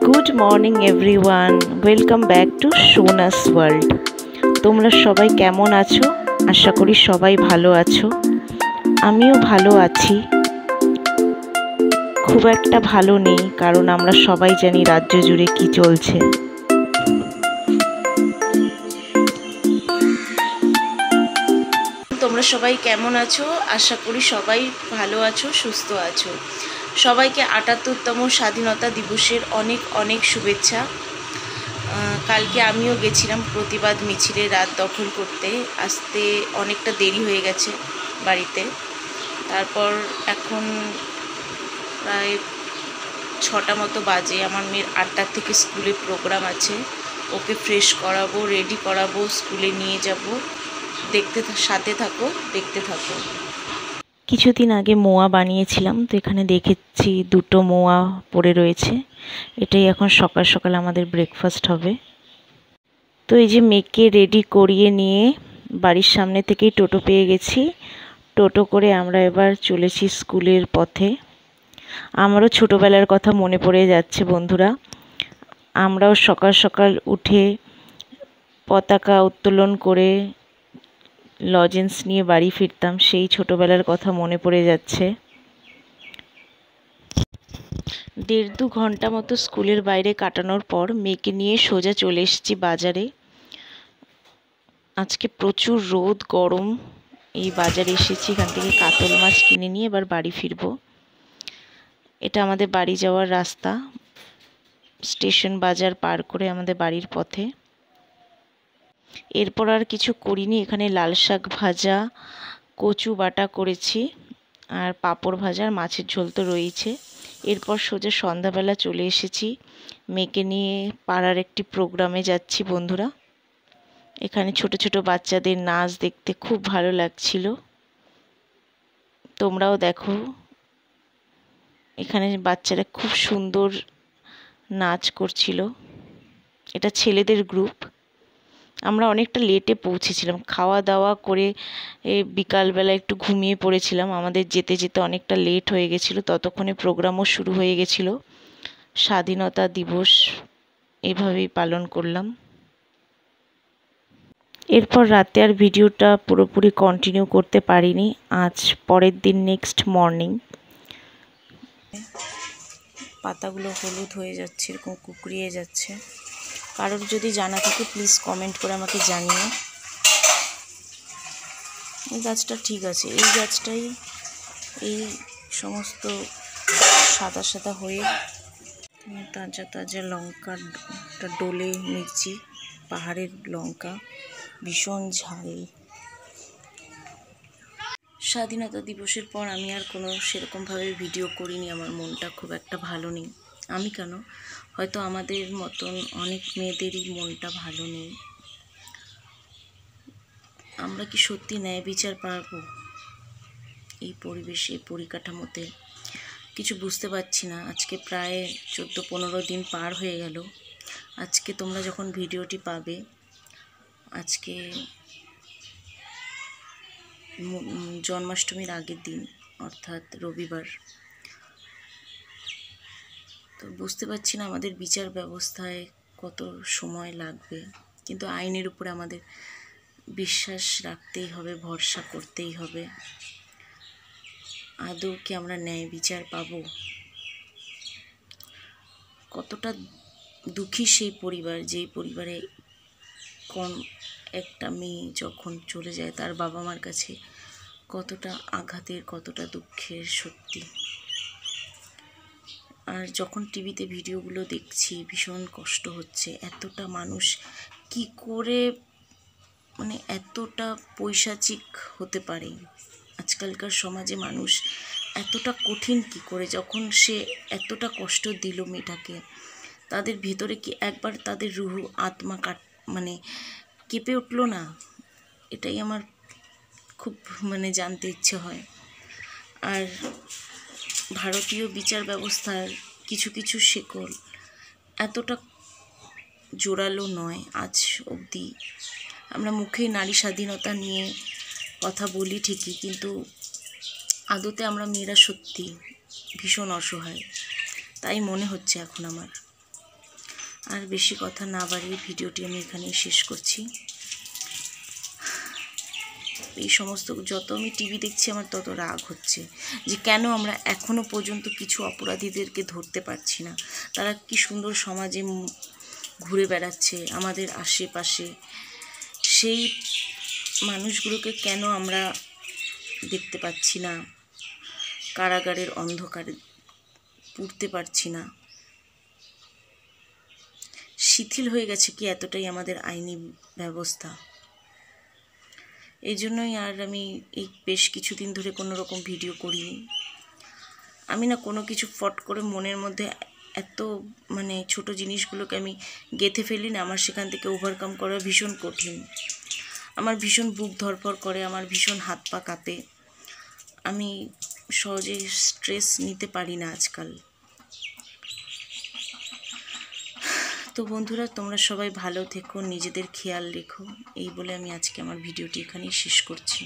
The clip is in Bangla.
Good morning everyone, welcome back to সোনাস world. তোমরা সবাই কেমন আছো? আশা করি সবাই ভালো আছো। আমিও ভালো আছি, খুব একটা ভালো নেই, কারণ আমরা সবাই জানি রাজ্য জুড়ে কি চলছে। তোমরা সবাই কেমন আছো? আশা করি সবাই ভালো আছো, সুস্থ আছো। সবাইকে ৭৮তম স্বাধীনতা দিবসের অনেক অনেক শুভেচ্ছা। কালকে আমিও গেছিলাম প্রতিবাদ মিছিলে রাত দখল করতে, আসতে অনেকটা দেরি হয়ে গেছে বাড়িতে। তারপর এখন প্রায় ৬টা মতো বাজে। আমার মেয়ের ৮টার থেকে স্কুলে প্রোগ্রাম আছে, ওকে ফ্রেশ করাবো, রেডি করাবো, স্কুলে নিয়ে যাব। সাথে থাকো, দেখতে থাকো। কিছুদিন আগে মোয়া বানিয়েছিলাম, তো এখানে দেখেছি 2টো মোয়া পড়ে রয়েছে। এটাই এখন সকাল সকাল আমাদের ব্রেকফাস্ট হবে। তো এই যে মেয়েকে রেডি করিয়ে নিয়ে বাড়ির সামনে থেকেই টোটো পেয়ে গেছি। টোটো করে আমরা এবার চলেছি স্কুলের পথে। আমারও ছোটোবেলার কথা মনে পড়ে যাচ্ছে বন্ধুরা। আমরাও সকাল সকাল উঠে পতাকা উত্তোলন করে লজেন্স নিয়ে বাড়ি ফিরতাম, সেই ছোটোবেলার কথা মনে পড়ে যাচ্ছে। ১.৫-২ ঘন্টা মতো স্কুলের বাইরে কাটানোর পর মেয়েকে নিয়ে সোজা চলে এসেছি বাজারে। আজকে প্রচুর রোদ, গরম। এই বাজারে এসেছি, এখান থেকে কাতল মাছ কিনে নিয়ে এবার বাড়ি ফিরবো। এটা আমাদের বাড়ি যাওয়ার রাস্তা, স্টেশন বাজার পার করে আমাদের বাড়ির পথে। এরপর আর কিছু করিনি, এখানে লাল শাক ভাজা, কচু বাটা করেছি, আর পাঁপড় ভাজা, আর মাছের ঝোল তো রয়েছে। এরপর সোজা সন্ধ্যাবেলা চলে এসেছি, মেয়েকে নিয়ে পাড়ার একটি প্রোগ্রামে যাচ্ছি বন্ধুরা। এখানে ছোট ছোট বাচ্চাদের নাচ দেখতে খুব ভালো লাগছিল, তোমরাও দেখো। এখানে বাচ্চারা খুব সুন্দর নাচ করছিল। এটা ছেলেদের গ্রুপ। আমরা অনেকটা লেটে পৌঁছেছিলাম, খাওয়া দাওয়া করে বিকালবেলা একটু ঘুমিয়ে পড়েছিলাম। আমাদের যেতে যেতে অনেকটা লেট হয়ে গেছিলো, ততক্ষণে প্রোগ্রামও শুরু হয়ে গেছিলো। স্বাধীনতা দিবস এভাবেই পালন করলাম। এরপর রাতে আর ভিডিওটা পুরোপুরি কন্টিনিউ করতে পারিনি। আজ পরের দিন, নেক্সট মর্নিং। পাতাগুলো হলুদ হয়ে যাচ্ছে, এরকম কুকড়িয়ে যাচ্ছে। কারোর যদি জানা থাকে প্লিজ কমেন্ট করে আমাকে জানিও। এই গাছটা ঠিক আছে, এই গাছটাই এই সমস্ত সাদা সাদা হয়ে। তাজা তাজা লঙ্কা, ডোলে মির্চি, পাহাড়ের লঙ্কা, ভীষণ ঝাল। স্বাধীনতা দিবসের পর আমি আর কোনো সেরকমভাবে ভিডিও করিনি। আমার মনটা খুব একটা ভালো নেই। আমি কেন, হয়তো আমাদের মতন অনেক মেয়েদেরই মনটা ভালো নেই। আমরা কি সত্যি ন্যায় বিচার পাবো এই পরিবেশে, এই পরিকাঠামোতে? কিছু বুঝতে পারছি না। আজকে প্রায় 14-15 দিন পার হয়ে গেল। আজকে তোমরা যখন ভিডিওটি পাবে, আজকে জন্মাষ্টমীর আগের দিন, অর্থাৎ রবিবার। তো বুঝতে পারছি না আমাদের বিচার ব্যবস্থায় কত সময় লাগবে, কিন্তু আইনের উপরে আমাদের বিশ্বাস রাখতেই হবে, ভরসা করতেই হবে। আদৌ কি আমরা ন্যায় বিচার পাবো? কতটা দুঃখী সেই পরিবার, যেই পরিবারে একটা মেয়ে যখন চলে যায় তার বাবা মার কাছে, কতটা আঘাতের, কতটা দুঃখের সত্যি। আর যখন টিভিতে ভিডিওগুলো দেখছি ভীষণ কষ্ট হচ্ছে। এতটা মানুষ কি করে, মানে এতটা পৈশাচিক হতে পারে আজকালকার সমাজে? মানুষ এতটা কঠিন কি করে? যখন সে এতটা কষ্ট দিল মেয়েটাকে, তাদের ভিতরে কি একবার তাদের রুহু, আত্মা মানে কেঁপে উঠলো না? এটাই আমার খুব জানতে ইচ্ছে হয়। আর ভারতীয় বিচার ব্যবস্থার কিছু কিছু শেকল এতটা জোরালো নয় আজ অবধি। আমরা মুখেই নারী স্বাধীনতা নিয়ে কথা বলি ঠিকই, কিন্তু আদতে আমরা মেয়েরা সত্যি ভীষণ অসহায়, তাই মনে হচ্ছে এখন আমার। আর বেশি কথা না বাড়িয়ে ভিডিওটি আমি এখানেই শেষ করছি। এই সমস্ত যত আমি টিভি দেখছি আমার তত রাগ হচ্ছে যে কেন আমরা এখনো পর্যন্ত কিছু অপরাধীদেরকে ধরতে পারছি না। তারা কি সুন্দর সমাজে ঘুরে বেড়াচ্ছে আমাদের আশেপাশে, সেই মানুষগুলোকে কেন আমরা দেখতে পাচ্ছি না, কারাগারের অন্ধকারে পুড়তে পারছি না। শিথিল হয়ে গেছে কি এতটাই আমাদের আইনি ব্যবস্থা। এই জন্যই আর আমি এই বেশ কিছুদিন ধরে কোনো রকম ভিডিও করিনি। আমি না কোনো কিছু ফট করে মনের মধ্যে এত ছোট জিনিসগুলোকে আমি গেঁথে ফেলি না, আমার সেখান থেকে ওভারকাম করা ভীষণ কঠিন। আমার ভীষণ বুক ধড়ফড় করে, আমার ভীষণ হাত পা কাঁপে, আমি সহজে স্ট্রেস নিতে পারি না আজকাল। তো বন্ধুরা, তোমরা সবাই ভালো থেকো, নিজেদের খেয়াল রেখো, এই বলে আমি আজকে আমার ভিডিওটি এখানেই শেষ করছি।